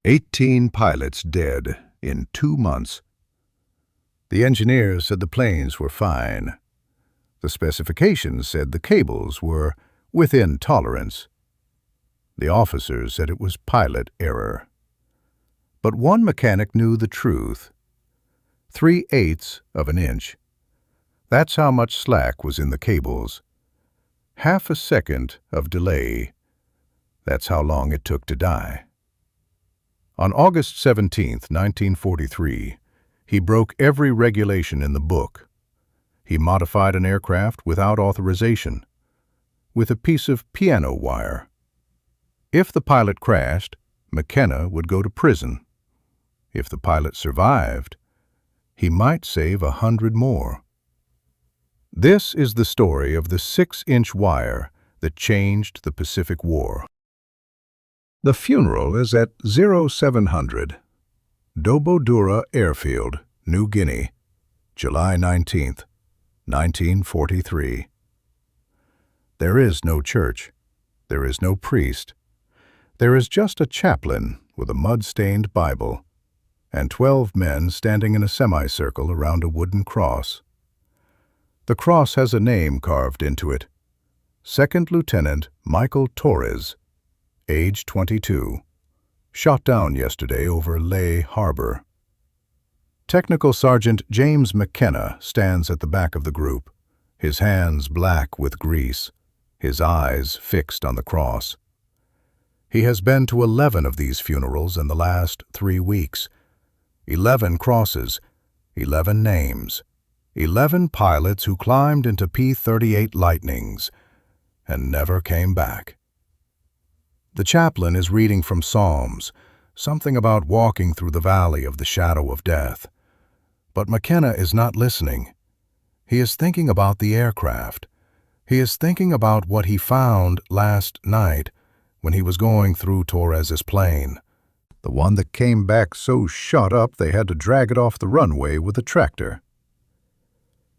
18 pilots dead in 2 months. The engineers said the planes were fine. The specifications said the cables were within tolerance. The officers said it was pilot error. But one mechanic knew the truth. 3/8 of an inch. That's how much slack was in the cables. Half a second of delay. That's how long it took to die. On August 17, 1943, he broke every regulation in the book. He modified an aircraft without authorization, with a piece of piano wire. If the pilot crashed, McKenna would go to prison. If the pilot survived, he might save 100 more. This is the story of the 6-inch wire that changed the Pacific War. The funeral is at 0700 Dobodura Airfield, New Guinea, July 19, 1943. There is no church. There is no priest. There is just a chaplain with a mud-stained Bible and 12 men standing in a semicircle around a wooden cross. The cross has a name carved into it: Second Lieutenant Michael Torres, age 22, shot down yesterday over Leh Harbor. Technical Sergeant James McKenna stands at the back of the group, his hands black with grease, his eyes fixed on the cross. He has been to 11 of these funerals in the last 3 weeks. 11 crosses, 11 names, 11 pilots who climbed into P-38 Lightnings and never came back. The chaplain is reading from Psalms, something about walking through the valley of the shadow of death. But McKenna is not listening. He is thinking about the aircraft. He is thinking about what he found last night when he was going through Torres's plane, the one that came back so shot up they had to drag it off the runway with a tractor.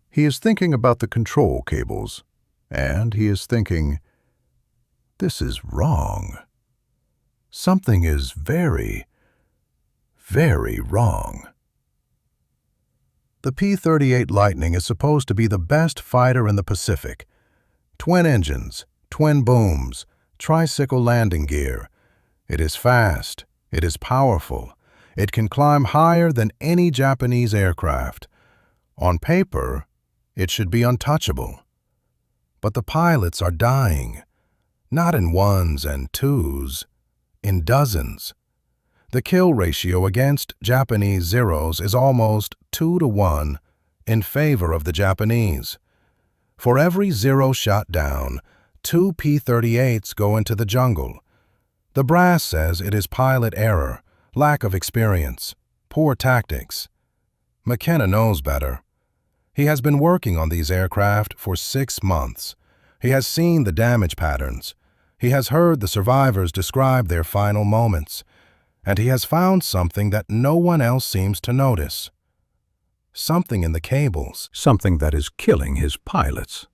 He is thinking about the control cables, and he is thinking, this is wrong. Something is very, very wrong. The P-38 Lightning is supposed to be the best fighter in the Pacific. Twin engines, twin booms, tricycle landing gear. It is fast. It is powerful. It can climb higher than any Japanese aircraft. On paper, it should be untouchable. But the pilots are dying, not in ones and twos, in dozens. The kill ratio against Japanese Zeros is almost 2-to-1 in favor of the Japanese. For every Zero shot down, 2 P-38s go into the jungle. The brass says it is pilot error, lack of experience, poor tactics. McKenna knows better. He has been working on these aircraft for 6 months. He has seen the damage patterns. He has heard the survivors describe their final moments. And he has found something that no one else seems to notice. Something in the cables. Something that is killing his pilots.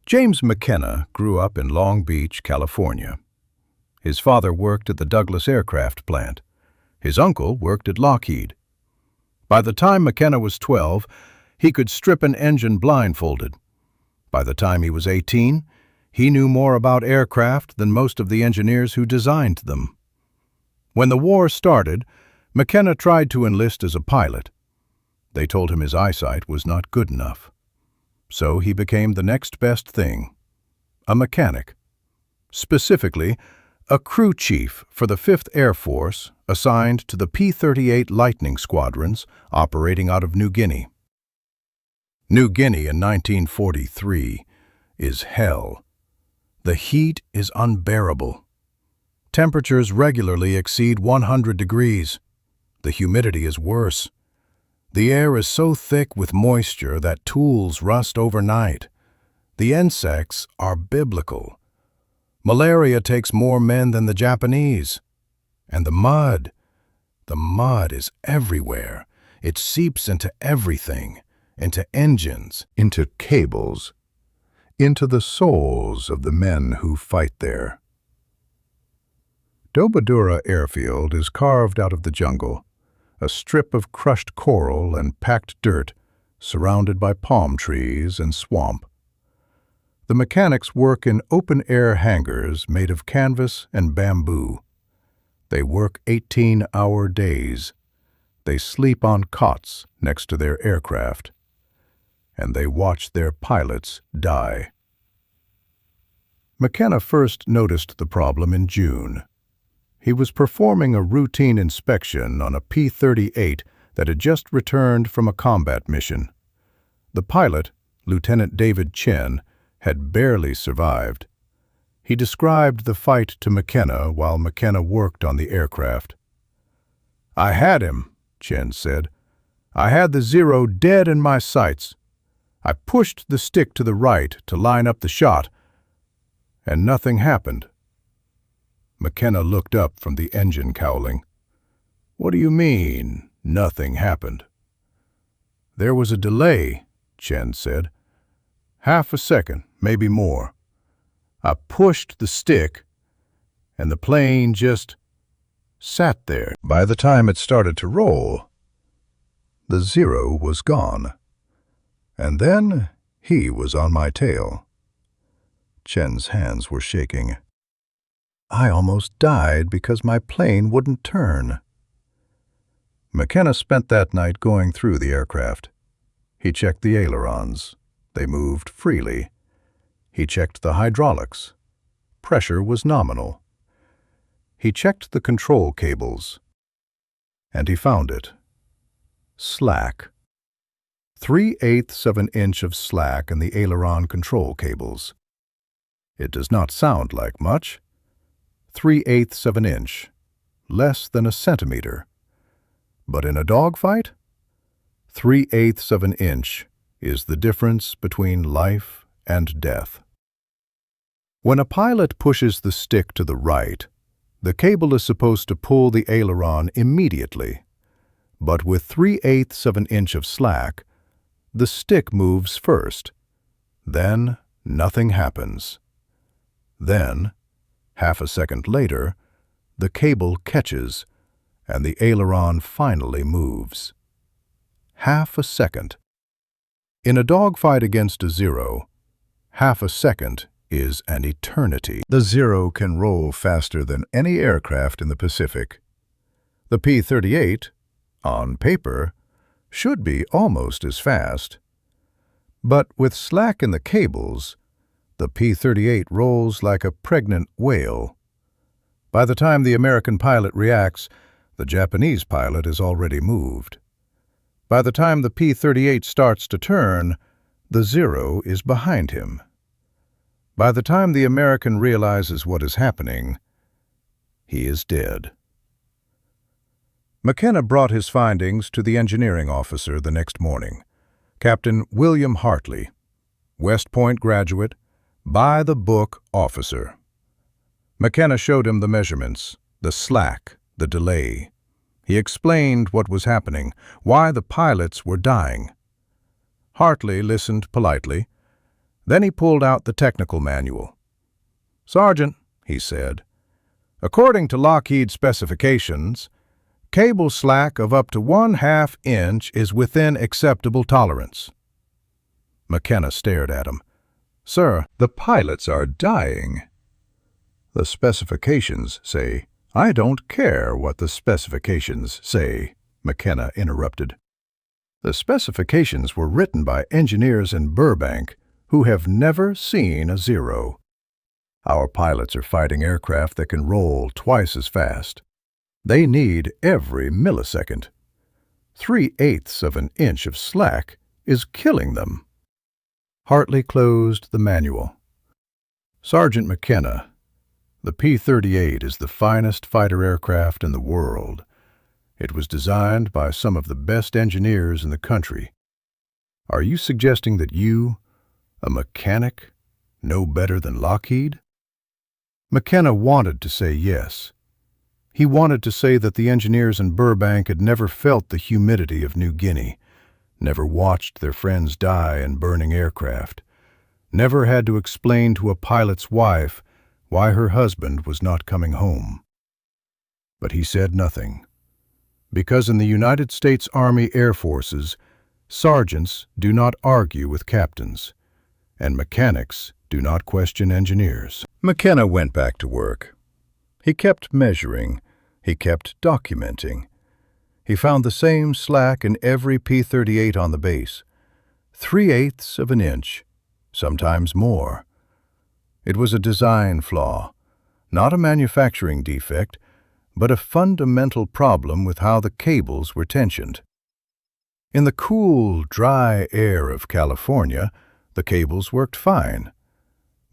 James McKenna grew up in Long Beach, California. His father worked at the Douglas aircraft plant. His uncle worked at Lockheed. By the time McKenna was 12, he could strip an engine blindfolded. By the time he was 18, he knew more about aircraft than most of the engineers who designed them. When the war started, McKenna tried to enlist as a pilot. They told him his eyesight was not good enough. So he became the next best thing, a mechanic. Specifically, a crew chief for the 5th Air Force assigned to the P-38 Lightning squadrons operating out of New Guinea. New Guinea in 1943 is hell. The heat is unbearable. Temperatures regularly exceed 100 degrees. The humidity is worse. The air is so thick with moisture that tools rust overnight. The insects are biblical. Malaria takes more men than the Japanese. And the mud is everywhere. It seeps into everything, into engines, into cables, into the souls of the men who fight there. WWII Airfield is carved out of the jungle, a strip of crushed coral and packed dirt surrounded by palm trees and swamp. The mechanics work in open-air hangars made of canvas and bamboo. They work 18-hour days. They sleep on cots next to their aircraft. And they watch their pilots die. McKenna first noticed the problem in June. He was performing a routine inspection on a P-38 that had just returned from a combat mission. The pilot, Lieutenant David Chen, had barely survived. He described the fight to McKenna while McKenna worked on the aircraft. "I had him," Chen said. "I had the Zero dead in my sights. I pushed the stick to the right to line up the shot, and nothing happened." McKenna looked up from the engine cowling. "What do you mean, nothing happened?" "There was a delay," Chen said. "Half a second, maybe more. I pushed the stick, and the plane just sat there. By the time it started to roll, the Zero was gone. And then he was on my tail." Chen's hands were shaking. "I almost died because my plane wouldn't turn." McKenna spent that night going through the aircraft. He checked the ailerons. They moved freely. He checked the hydraulics. Pressure was nominal. He checked the control cables. And he found it. Slack. 3/8 of an inch of slack in the aileron control cables. It does not sound like much. 3/8 of an inch. Less than a centimeter. But in a dogfight, 3/8 of an inch is the difference between life and death. When a pilot pushes the stick to the right, the cable is supposed to pull the aileron immediately. But with 3/8 of an inch of slack, the stick moves first. Then nothing happens. Then, half a second later, the cable catches, and the aileron finally moves. Half a second. In a dogfight against a Zero, half a second is an eternity. The Zero can roll faster than any aircraft in the Pacific. The P-38, on paper, should be almost as fast. But with slack in the cables, the P-38 rolls like a pregnant whale. By the time the American pilot reacts, the Japanese pilot is already moved. By the time the P-38 starts to turn, the Zero is behind him. By the time the American realizes what is happening, he is dead. McKenna brought his findings to the engineering officer the next morning, Captain William Hartley, West Point graduate, by-the-book officer. McKenna showed him the measurements, the slack, the delay. He explained what was happening, why the pilots were dying. Hartley listened politely. Then he pulled out the technical manual. "Sergeant," he said, "according to Lockheed specifications, cable slack of up to 1/2 inch is within acceptable tolerance." McKenna stared at him. "Sir, the pilots are dying." "The specifications say—" "I don't care what the specifications say," McKenna interrupted. "The specifications were written by engineers in Burbank who have never seen a Zero. Our pilots are fighting aircraft that can roll twice as fast. They need every millisecond. 3/8 of an inch of slack is killing them." Hartley closed the manual. "Sergeant McKenna, the P-38 is the finest fighter aircraft in the world. It was designed by some of the best engineers in the country. Are you suggesting that you, a mechanic, know better than Lockheed?" McKenna wanted to say yes. He wanted to say that the engineers in Burbank had never felt the humidity of New Guinea, never watched their friends die in burning aircraft, never had to explain to a pilot's wife why her husband was not coming home. But he said nothing, because in the United States Army Air Forces, sergeants do not argue with captains, and mechanics do not question engineers. McKenna went back to work. He kept measuring. He kept documenting. He found the same slack in every P-38 on the base, 3/8 of an inch, sometimes more. It was a design flaw, not a manufacturing defect, but a fundamental problem with how the cables were tensioned. In the cool, dry air of California, the cables worked fine.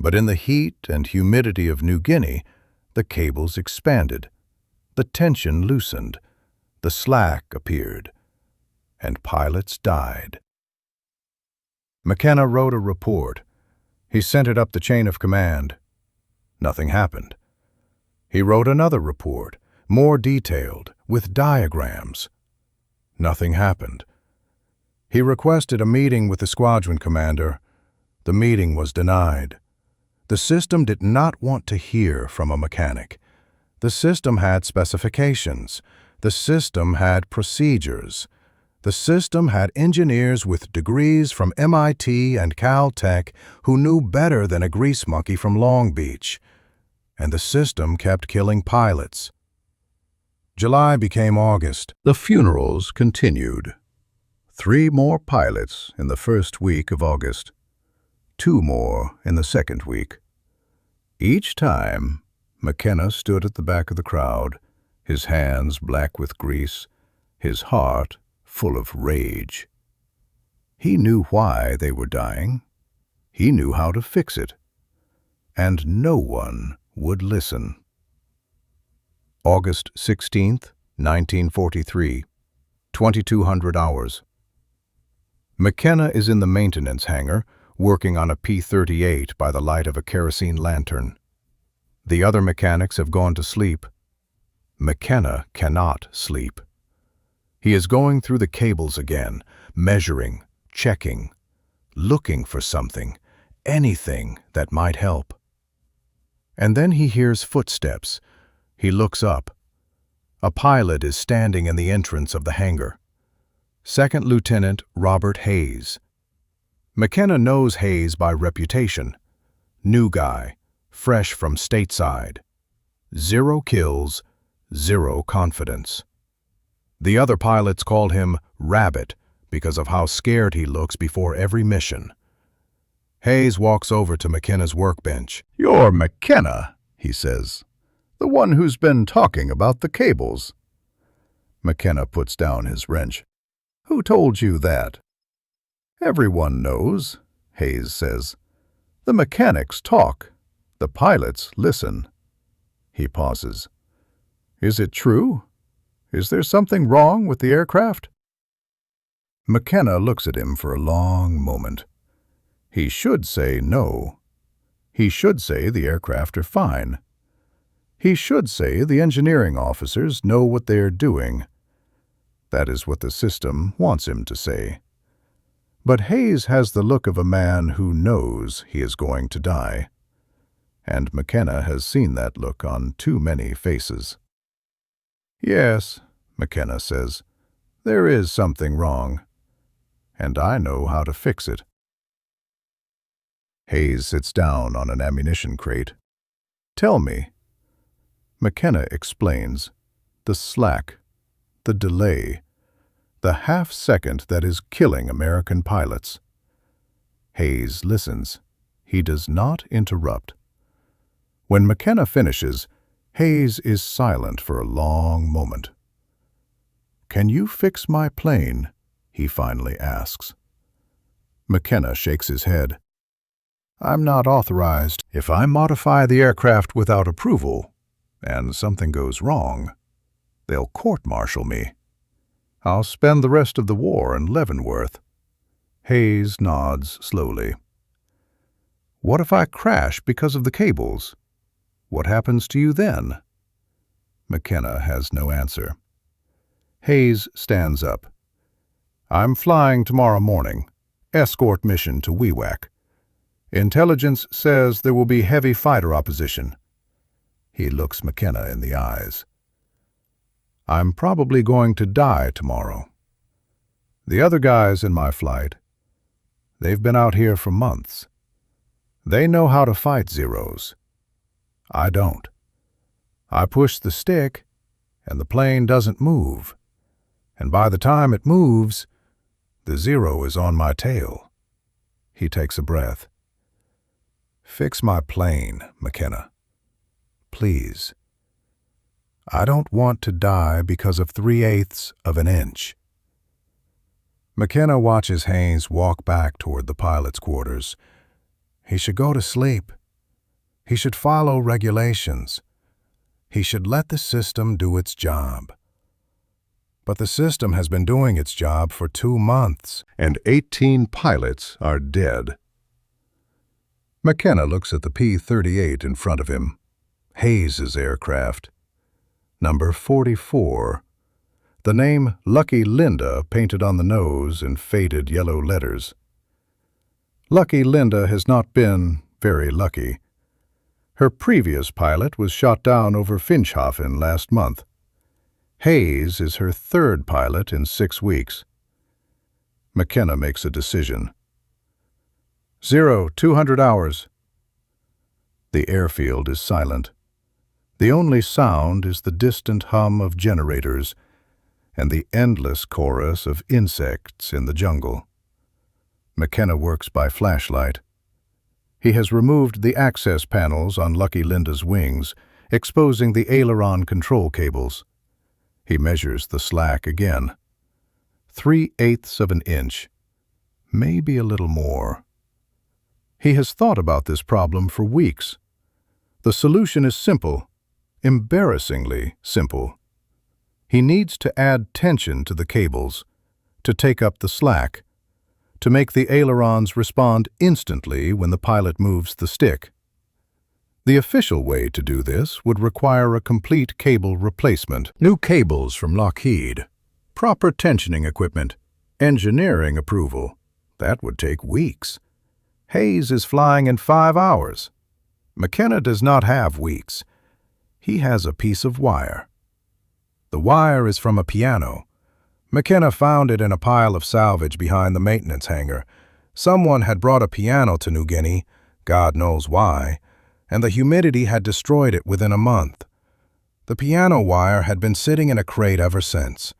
But in the heat and humidity of New Guinea, the cables expanded. The tension loosened. The slack appeared. And pilots died. McKenna wrote a report. He sent it up the chain of command. Nothing happened. He wrote another report, more detailed, with diagrams. Nothing happened. He requested a meeting with the squadron commander. The meeting was denied. The system did not want to hear from a mechanic. The system had specifications. The system had procedures. The system had engineers with degrees from MIT and Caltech who knew better than a grease monkey from Long Beach. And the system kept killing pilots. July became August. The funerals continued. 3 more pilots in the first week of August. 2 more in the second week. Each time, McKenna stood at the back of the crowd, his hands black with grease, his heart full of rage. He knew why they were dying. He knew how to fix it. And no one would listen. August 16th, 1943, 2200 hours. McKenna is in the maintenance hangar, working on a P-38 by the light of a kerosene lantern. The other mechanics have gone to sleep. McKenna cannot sleep. He is going through the cables again, measuring, checking, looking for something, anything that might help. And then he hears footsteps. He looks up. A pilot is standing in the entrance of the hangar. Second Lieutenant Robert Hayes. McKenna knows Hayes by reputation. New guy, fresh from stateside. 0 kills, 0 confidence. The other pilots call him Rabbit because of how scared he looks before every mission. Hayes walks over to McKenna's workbench. "You're McKenna," he says. "The one who's been talking about the cables." McKenna puts down his wrench. "Who told you that?" "Everyone knows," Hayes says. "The mechanics talk. The pilots listen." He pauses. "Is it true? Is there something wrong with the aircraft?" McKenna looks at him for a long moment. He should say no. He should say the aircraft are fine. He should say the engineering officers know what they are doing. That is what the system wants him to say. But Hayes has the look of a man who knows he is going to die. And McKenna has seen that look on too many faces. "Yes," McKenna says, "there is something wrong. And I know how to fix it." Hayes sits down on an ammunition crate. "Tell me." McKenna explains. The slack, the delay, the half-second that is killing American pilots. Hayes listens. He does not interrupt. When McKenna finishes, Hayes is silent for a long moment. "Can you fix my plane?" he finally asks. McKenna shakes his head. "I'm not authorized. If I modify the aircraft without approval, and something goes wrong, they'll court-martial me. I'll spend the rest of the war in Leavenworth." Hayes nods slowly. "What if I crash because of the cables? What happens to you then?" McKenna has no answer. Hayes stands up. "I'm flying tomorrow morning. Escort mission to WWII. Intelligence says there will be heavy fighter opposition." He looks McKenna in the eyes. I'm probably going to die tomorrow. The other guys in my flight, they've been out here for months. They know how to fight Zeros. I don't. I push the stick, and the plane doesn't move. And by the time it moves, the Zero is on my tail. He takes a breath. Fix my plane, McKenna. Please. I don't want to die because of 3/8 of an inch. McKenna watches Hayes walk back toward the pilot's quarters. He should go to sleep. He should follow regulations. He should let the system do its job. But the system has been doing its job for 2 months, and 18 pilots are dead. McKenna looks at the P-38 in front of him, Hayes' aircraft. Number 44. The name Lucky Linda painted on the nose in faded yellow letters. Lucky Linda has not been very lucky. Her previous pilot was shot down over Finchhafen last month. Hayes is her 3rd pilot in 6 weeks. McKenna makes a decision. 200 hours. The airfield is silent. The only sound is the distant hum of generators and the endless chorus of insects in the jungle. McKenna works by flashlight. He has removed the access panels on Lucky Linda's wings, exposing the aileron control cables. He measures the slack again. 3/8 of an inch, maybe a little more. He has thought about this problem for weeks. The solution is simple, embarrassingly simple. He needs to add tension to the cables, to take up the slack, to make the ailerons respond instantly when the pilot moves the stick. The official way to do this would require a complete cable replacement, new cables from Lockheed, proper tensioning equipment, engineering approval. That would take weeks. Hayes is flying in 5 hours. McKenna does not have weeks. He has a piece of wire. The wire is from a piano. McKenna found it in a pile of salvage behind the maintenance hangar. Someone had brought a piano to New Guinea, God knows why, and the humidity had destroyed it within a month. The piano wire had been sitting in a crate ever since.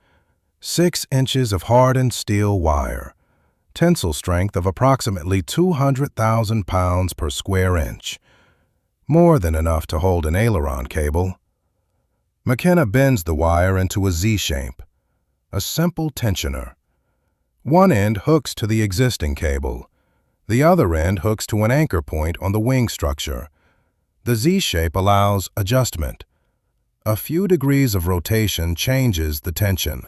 6 inches of hardened steel wire, tensile strength of approximately 200,000 pounds per square inch. More than enough to hold an aileron cable. McKenna bends the wire into a Z-shape, a simple tensioner. One end hooks to the existing cable. The other end hooks to an anchor point on the wing structure. The Z-shape allows adjustment. A few degrees of rotation changes the tension.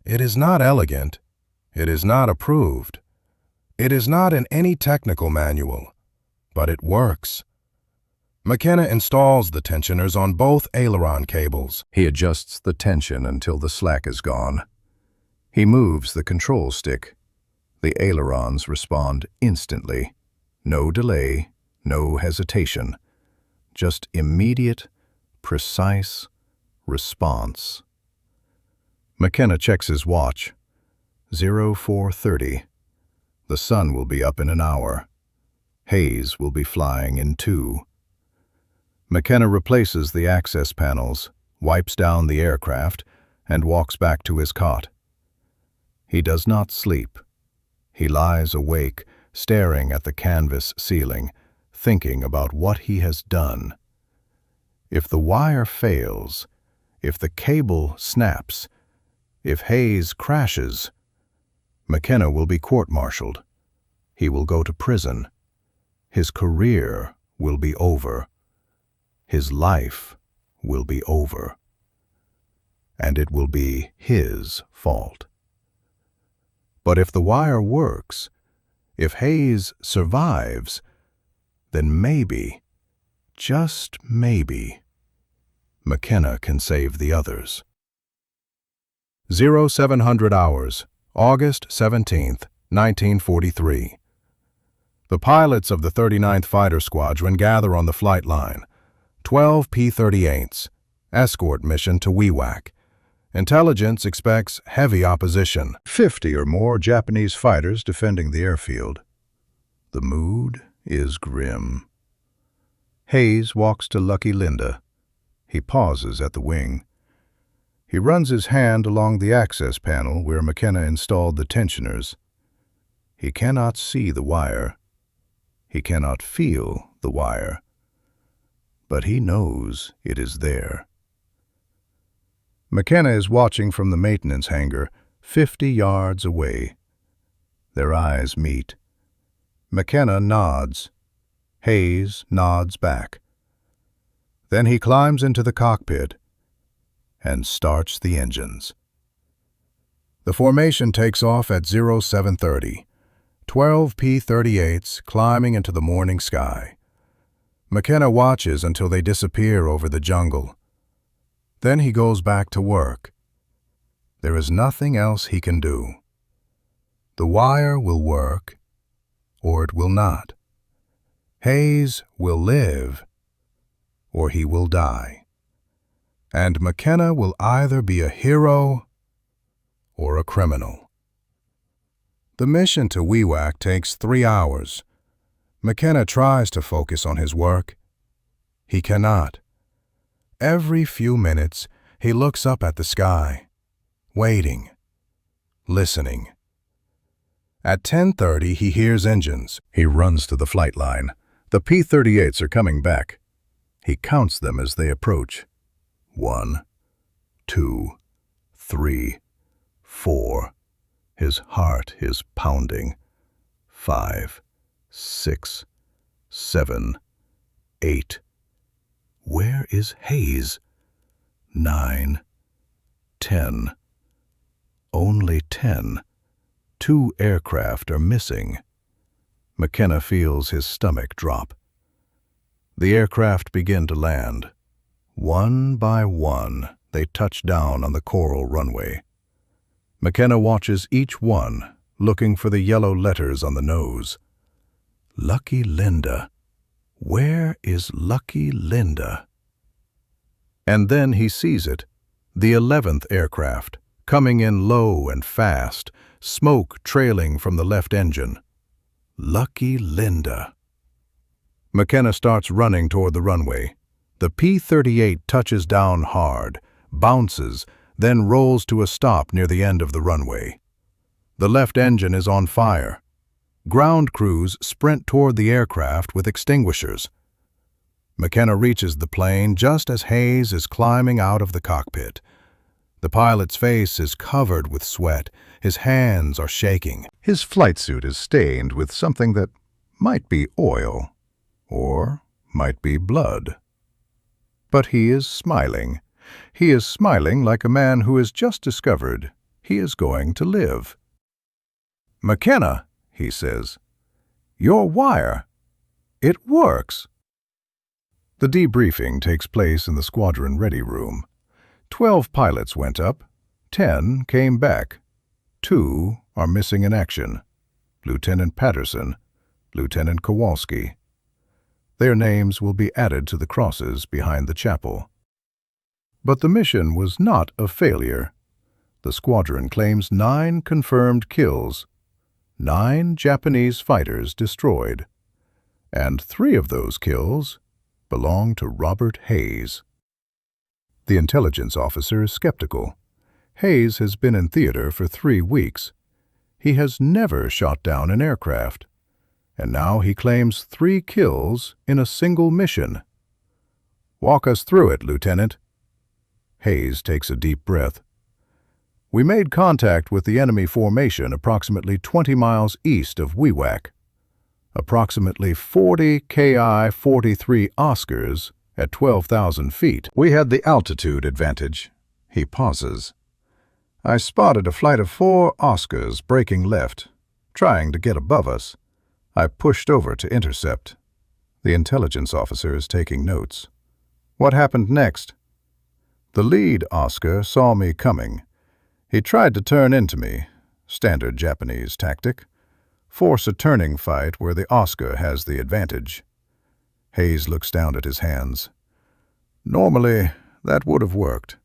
It is not elegant. It is not approved. It is not in any technical manual, but it works. McKenna installs the tensioners on both aileron cables. He adjusts the tension until the slack is gone. He moves the control stick. The ailerons respond instantly. No delay, no hesitation. Just immediate, precise response. McKenna checks his watch. 04:30. The sun will be up in an hour. Hayes will be flying in 2. McKenna replaces the access panels, wipes down the aircraft, and walks back to his cot. He does not sleep. He lies awake, staring at the canvas ceiling, thinking about what he has done. If the wire fails, if the cable snaps, if Hayes crashes, McKenna will be court-martialed. He will go to prison. His career will be over. His life will be over. And it will be his fault. But if the wire works, if Hayes survives, then maybe, just maybe, McKenna can save the others. 0700 hours, August 17th, 1943. The pilots of the 39th Fighter Squadron gather on the flight line. 12 P-38s, escort mission to WWII. Intelligence expects heavy opposition. 50 or more Japanese fighters defending the airfield. The mood is grim. Hayes walks to Lucky Linda. He pauses at the wing. He runs his hand along the access panel where McKenna installed the tensioners. He cannot see the wire. He cannot feel the wire. But he knows it is there. McKenna is watching from the maintenance hangar, 50 yards away. Their eyes meet. McKenna nods. Hayes nods back. Then he climbs into the cockpit and starts the engines. The formation takes off at 0730. 12 P-38s climbing into the morning sky. McKenna watches until they disappear over the jungle. Then he goes back to work. There is nothing else he can do. The wire will work, or it will not. Hayes will live, or he will die. And McKenna will either be a hero or a criminal. The mission to WWII takes 3 hours. McKenna tries to focus on his work. He cannot. Every few minutes, he looks up at the sky, waiting, listening. At 10:30, he hears engines. He runs to the flight line. The P-38s are coming back. He counts them as they approach. 1, 2, 3, 4. His heart is pounding. 5, 6, 7, 8. Where is Hayes? 9, 10. Only 10. 2 aircraft are missing. McKenna feels his stomach drop. The aircraft begin to land. One by one, they touch down on the coral runway. McKenna watches each one, looking for the yellow letters on the nose. Lucky Linda. Where is Lucky Linda? And then he sees it, the 11th aircraft, coming in low and fast, smoke trailing from the left engine. Lucky Linda. McKenna starts running toward the runway. The P-38 touches down hard, bounces, then rolls to a stop near the end of the runway. The left engine is on fire. Ground crews sprint toward the aircraft with extinguishers. McKenna reaches the plane just as Hayes is climbing out of the cockpit. The pilot's face is covered with sweat. His hands are shaking. His flight suit is stained with something that might be oil, or might be blood. But he is smiling. He is smiling like a man who has just discovered he is going to live. "McKenna," he says, "your wire. It works." The debriefing takes place in the squadron ready room. 12 pilots went up. 10 came back. 2 are missing in action. Lieutenant Patterson, Lieutenant Kowalski. Their names will be added to the crosses behind the chapel. But the mission was not a failure. The squadron claims 9 confirmed kills, 9 Japanese fighters destroyed, and 3 of those kills belong to Robert Hayes. The intelligence officer is skeptical. Hayes has been in theater for 3 weeks. He has never shot down an aircraft, and now he claims 3 kills in a single mission. "Walk us through it, Lieutenant." Hayes takes a deep breath. "We made contact with the enemy formation approximately 20 miles east of WWII, approximately 40 Ki-43 Oscars at 12,000 feet. We had the altitude advantage." He pauses. "I spotted a flight of 4 Oscars breaking left, trying to get above us. I pushed over to intercept." The intelligence officer is taking notes. "What happened next?" "The lead Oscar saw me coming. He tried to turn into me, standard Japanese tactic. Force a turning fight where the Oscar has the advantage." Hayes looks down at his hands. "Normally, that would have worked.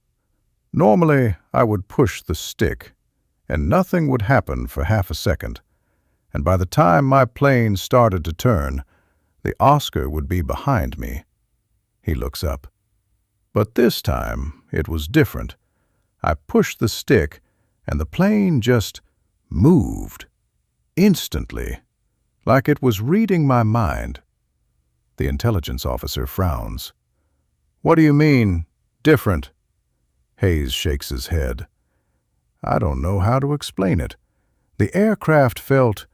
Normally, I would push the stick, and nothing would happen for half a second, and by the time my plane started to turn, the Oscar would be behind me. He looks up. But this time, it was different. I pushed the stick, and the plane just moved, instantly, like it was reading my mind. The intelligence officer frowns. "What do you mean, different?" Hayes shakes his head. "I don't know how to explain it. The aircraft felt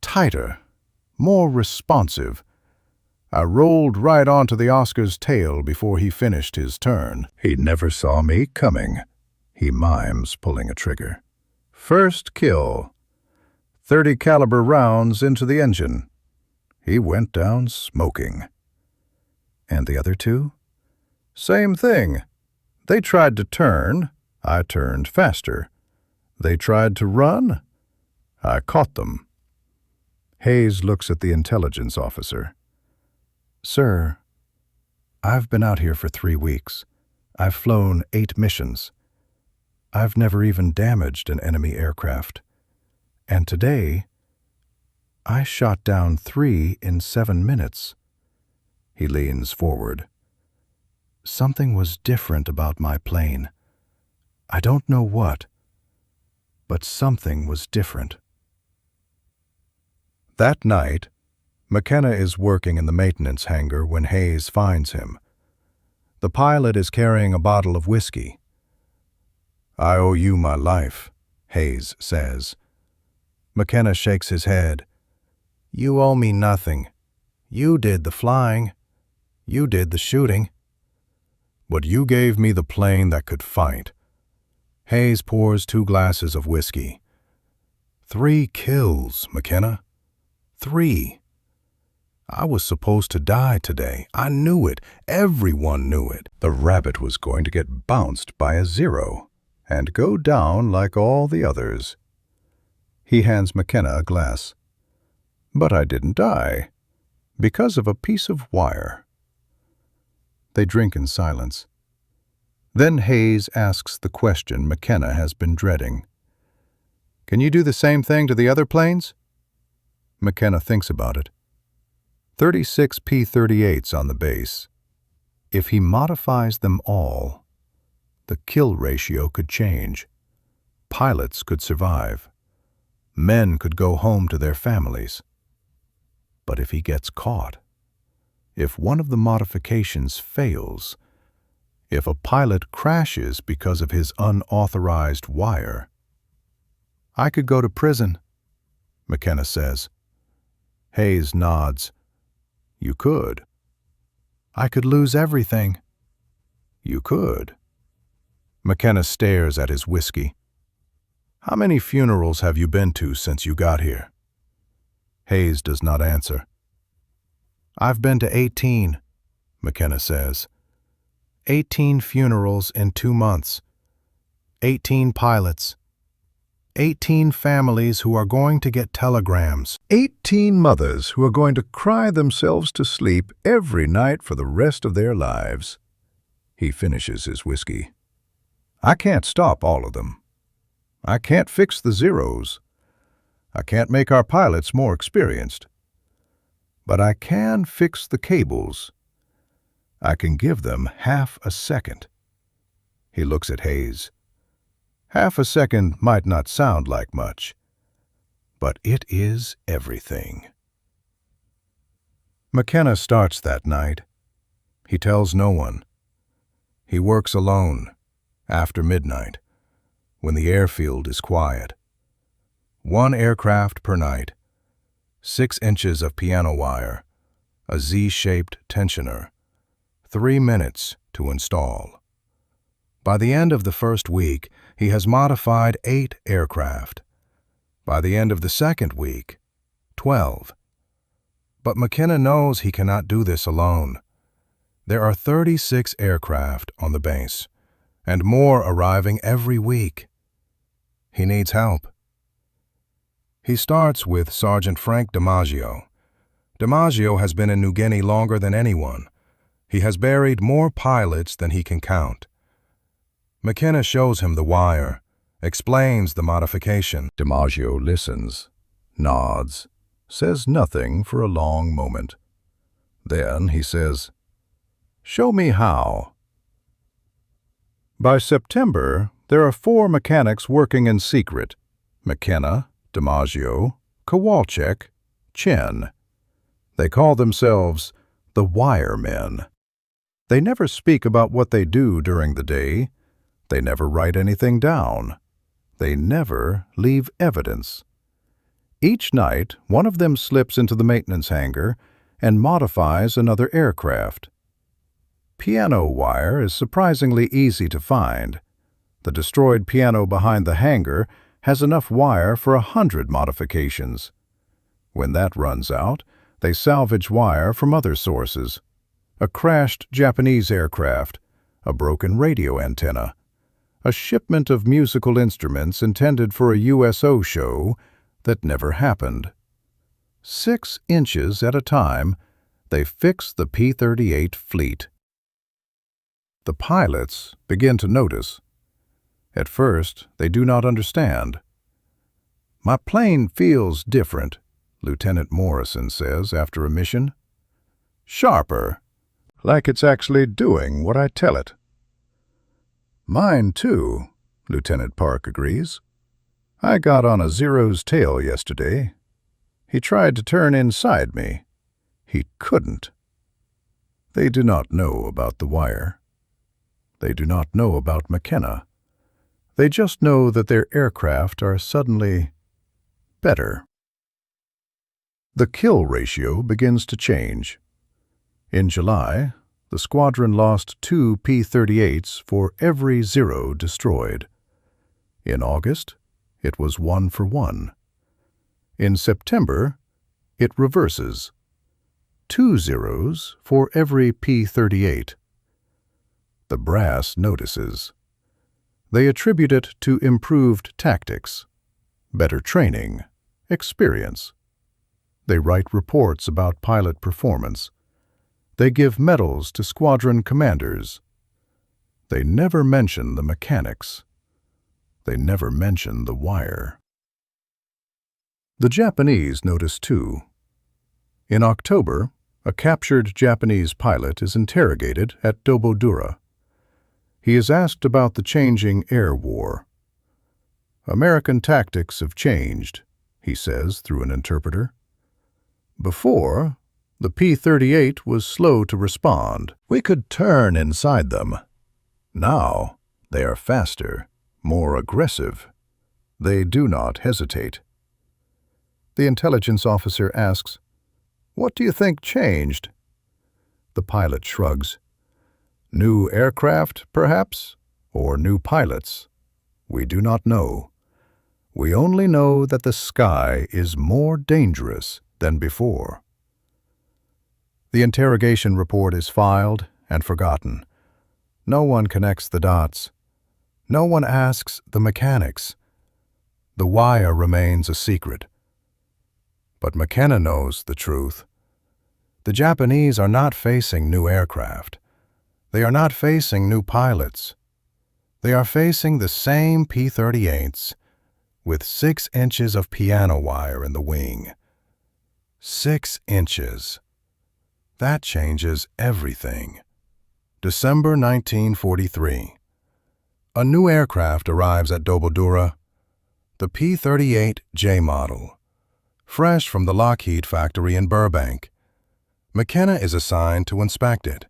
tighter, more responsive. I rolled right onto the Oscar's tail before he finished his turn. He never saw me coming," he mimes, pulling a trigger. "First kill. 30 caliber rounds into the engine." He went down smoking. "And the other two?" "Same thing. They tried to turn. I turned faster. They tried to run. I caught them." Hayes looks at the intelligence officer. "Sir, I've been out here for 3 weeks. I've flown 8 missions. I've never even damaged an enemy aircraft. And today, I shot down 3 in 7 minutes. He leans forward. "Something was different about my plane. I don't know what, but something was different." That night, McKenna is working in the maintenance hangar when Hayes finds him. The pilot is carrying a bottle of whiskey. "I owe you my life," Hayes says. McKenna shakes his head. "You owe me nothing. You did the flying. You did the shooting." "But you gave me the plane that could fight." Hayes pours 2 glasses of whiskey. 3 kills, McKenna. 3. I was supposed to die today. I knew it. Everyone knew it. The rabbit was going to get bounced by a 0 and go down like all the others. He hands McKenna a glass. "But I didn't die, because of a piece of wire." They drink in silence. Then Hayes asks the question McKenna has been dreading. "Can you do the same thing to the other planes?" McKenna thinks about it. 36 P-38s on the base. If he modifies them all, the kill ratio could change. Pilots could survive. Men could go home to their families. But if he gets caught, if one of the modifications fails, if a pilot crashes because of his unauthorized wire, "I could go to prison," McKenna says. Hayes nods. "You could." "I could lose everything." "You could." McKenna stares at his whiskey. "How many funerals have you been to since you got here?" Hayes does not answer. "I've been to 18, McKenna says. 18 funerals in 2 months. 18 pilots. 18 families who are going to get telegrams. 18 mothers who are going to cry themselves to sleep every night for the rest of their lives." He finishes his whiskey. "I can't stop all of them. I can't fix the zeros. I can't make our pilots more experienced. But I can fix the cables. I can give them half a second." He looks at Hayes. Half a second might not sound like much, but it is everything. McKenna starts that night. He tells no one. He works alone, after midnight, when the airfield is quiet. 1 aircraft per night, 6 inches of piano wire, a Z-shaped tensioner, 3 minutes to install. By the end of the first week, he has modified 8 aircraft. By the end of the second week, 12. But McKenna knows he cannot do this alone. There are 36 aircraft on the base, and more arriving every week. He needs help. He starts with Sergeant Frank DiMaggio. DiMaggio has been in New Guinea longer than anyone. He has buried more pilots than he can count. McKenna shows him the wire, explains the modification. DiMaggio listens, nods, says nothing for a long moment. Then he says, "Show me how." By September, there are 4 mechanics working in secret: McKenna, DiMaggio, Kowalczyk, Chen. They call themselves the Wire Men. They never speak about what they do during the day. They never write anything down. They never leave evidence. Each night, one of them slips into the maintenance hangar and modifies another aircraft. Piano wire is surprisingly easy to find. The destroyed piano behind the hangar has enough wire for 100 modifications. When that runs out, they salvage wire from other sources: a crashed Japanese aircraft, a broken radio antenna, a shipment of musical instruments intended for a USO show that never happened. 6 inches at a time, they fix the P-38 fleet. The pilots begin to notice. At first, they do not understand. "My plane feels different," Lieutenant Morrison says after a mission. "Sharper, like it's actually doing what I tell it." "Mine too," Lieutenant Park agrees. "I got on a Zero's tail yesterday. He tried to turn inside me. He couldn't." They do not know about the wire. They do not know about McKenna. They just know that their aircraft are suddenly better. The kill ratio begins to change. In July, the squadron lost 2 P-38s for every Zero destroyed. In August, it was 1 for 1. In September, it reverses: 2 Zeros for every P-38. The brass notices. They attribute it to improved tactics, better training, experience. They write reports about pilot performance. They give medals to squadron commanders. They never mention the mechanics. They never mention the wire. The Japanese notice too. In October, a captured Japanese pilot is interrogated at WWII. He is asked about the changing air war. "American tactics have changed," he says through an interpreter. "Before, the P-38 was slow to respond. We could turn inside them. Now, they are faster, more aggressive. They do not hesitate." The intelligence officer asks, "What do you think changed?" The pilot shrugs. "New aircraft, perhaps, or new pilots. We do not know. We only know that the sky is more dangerous than before." The interrogation report is filed and forgotten. No one connects the dots. No one asks the mechanics. The wire remains a secret. But McKenna knows the truth. The Japanese are not facing new aircraft. They are not facing new pilots. They are facing the same P-38s with 6 inches of piano wire in the wing. 6 inches. That changes everything. December 1943. A new aircraft arrives at WWII, the P-38J model, fresh from the Lockheed factory in Burbank. McKenna is assigned to inspect it.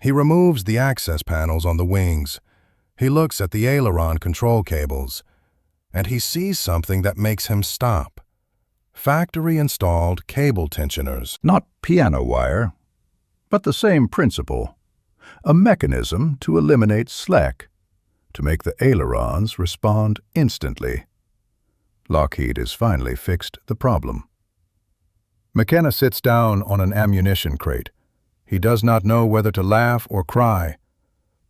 He removes the access panels on the wings. He looks at the aileron control cables, and he sees something that makes him stop. Factory-installed cable tensioners. Not piano wire, but the same principle. A mechanism to eliminate slack, to make the ailerons respond instantly. Lockheed has finally fixed the problem. McKenna sits down on an ammunition crate. He does not know whether to laugh or cry.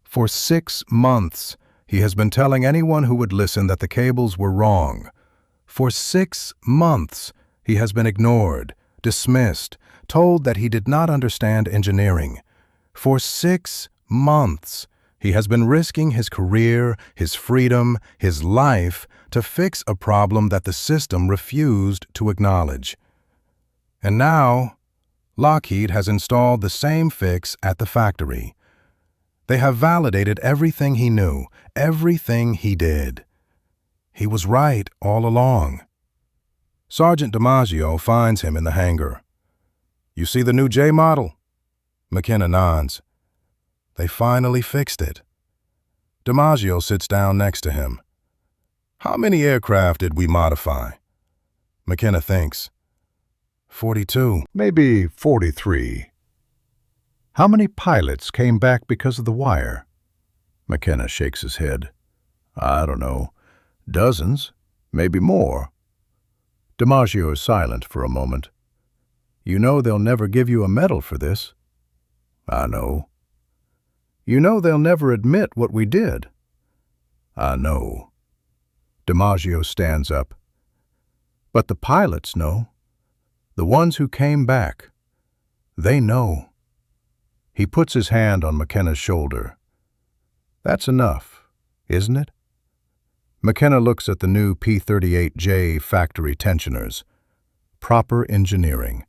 For 6 months, he has been telling anyone who would listen that the cables were wrong. For 6 months, he has been ignored, dismissed, told that he did not understand engineering. For 6 months, He has been risking his career, his freedom, his life to fix a problem that the system refused to acknowledge. And now, Lockheed has installed the same fix at the factory. They have validated everything he knew, everything he did. He was right all along. Sergeant DiMaggio finds him in the hangar. "You see the new J model?" McKenna nods. They finally fixed it. DiMaggio sits down next to him. "How many aircraft did we modify?" McKenna thinks. 42. Maybe 43. How many pilots came back because of the wire? McKenna shakes his head. I don't know. Dozens, maybe more. DiMaggio is silent for a moment. You know they'll never give you a medal for this. I know. You know they'll never admit what we did. I know. DiMaggio stands up. But the pilots know. The ones who came back. They know. He puts his hand on McKenna's shoulder. That's enough, isn't it? McKenna looks at the new P-38J factory tensioners. Proper engineering.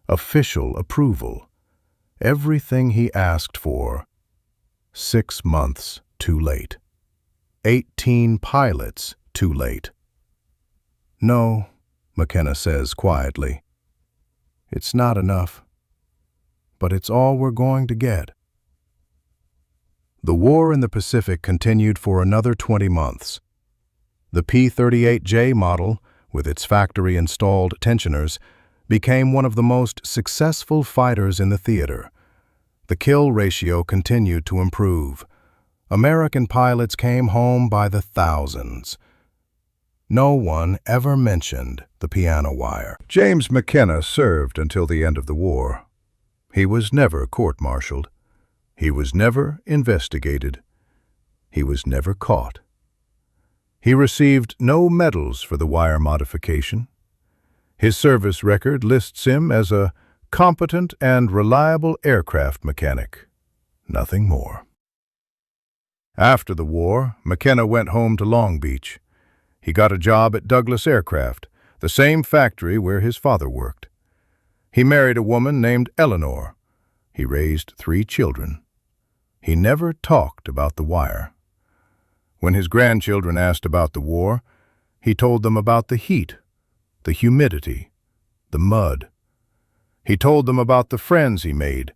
Official approval. Everything he asked for. 6 months too late. 18 pilots too late. No, McKenna says quietly. It's not enough. But it's all we're going to get. The war in the Pacific continued for another 20 months. The P-38J model, with its factory-installed tensioners, became one of the most successful fighters in the theater. The kill ratio continued to improve. American pilots came home by the thousands. No one ever mentioned the piano wire. James McKenna served until the end of the war. He was never court-martialed. He was never investigated. He was never caught. He received no medals for the wire modification. His service record lists him as a competent and reliable aircraft mechanic. Nothing more. After the war, McKenna went home to Long Beach. He got a job at Douglas Aircraft, the same factory where his father worked. He married a woman named Eleanor. He raised 3 children. He never talked about the wire. When his grandchildren asked about the war, he told them about the heat, the humidity, the mud. He told them about the friends he made,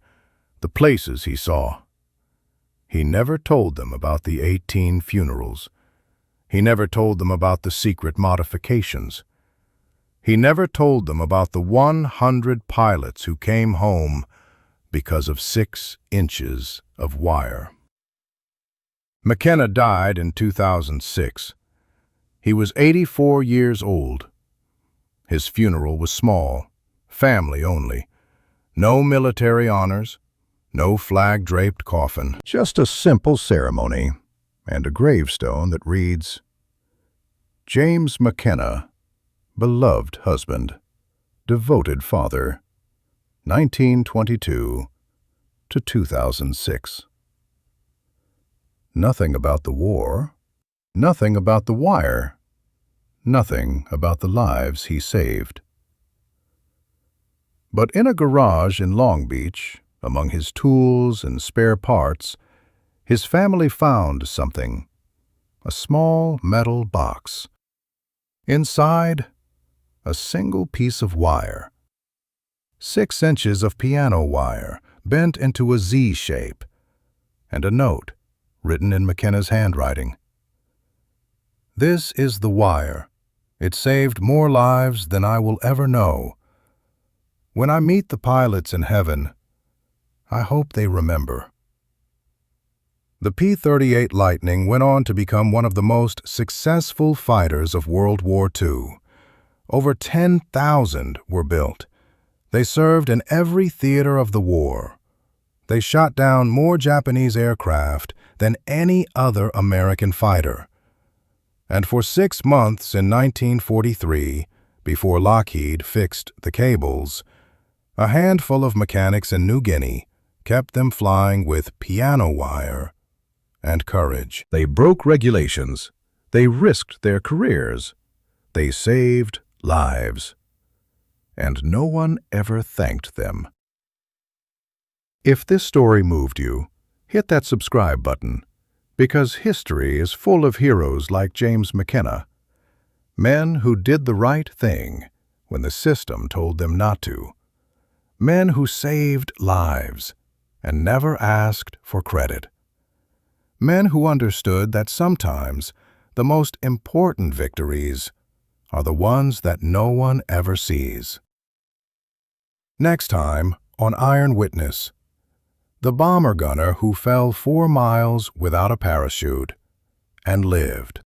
the places he saw. He never told them about the 18 funerals. He never told them about the secret modifications. He never told them about the 100 pilots who came home because of 6 inches of wire. McKenna died in 2006. He was 84 years old. His funeral was small, family only. No military honors, no flag-draped coffin. Just a simple ceremony and a gravestone that reads, James McKenna, beloved husband, devoted father, 1922 to 2006. Nothing about the war, nothing about the wire, nothing about the lives he saved. But in a garage in Long Beach, among his tools and spare parts, his family found something, a small metal box. Inside, a single piece of wire. 6 inches of piano wire bent into a Z shape, and a note written in McKenna's handwriting. This is the wire. It saved more lives than I will ever know. When I meet the pilots in heaven, I hope they remember. The P-38 Lightning went on to become one of the most successful fighters of World War II. Over 10,000 were built. They served in every theater of the war. They shot down more Japanese aircraft than any other American fighter. And for 6 months in 1943, before Lockheed fixed the cables, a handful of mechanics in New Guinea kept them flying with piano wire and courage. They broke regulations. They risked their careers. They saved lives. And no one ever thanked them. If this story moved you, hit that subscribe button, because history is full of heroes like James McKenna, men who did the right thing when the system told them not to, men who saved lives and never asked for credit, men who understood that sometimes the most important victories are the ones that no one ever sees. Next time on Iron Witness, the bomber gunner who fell 4 miles without a parachute and lived.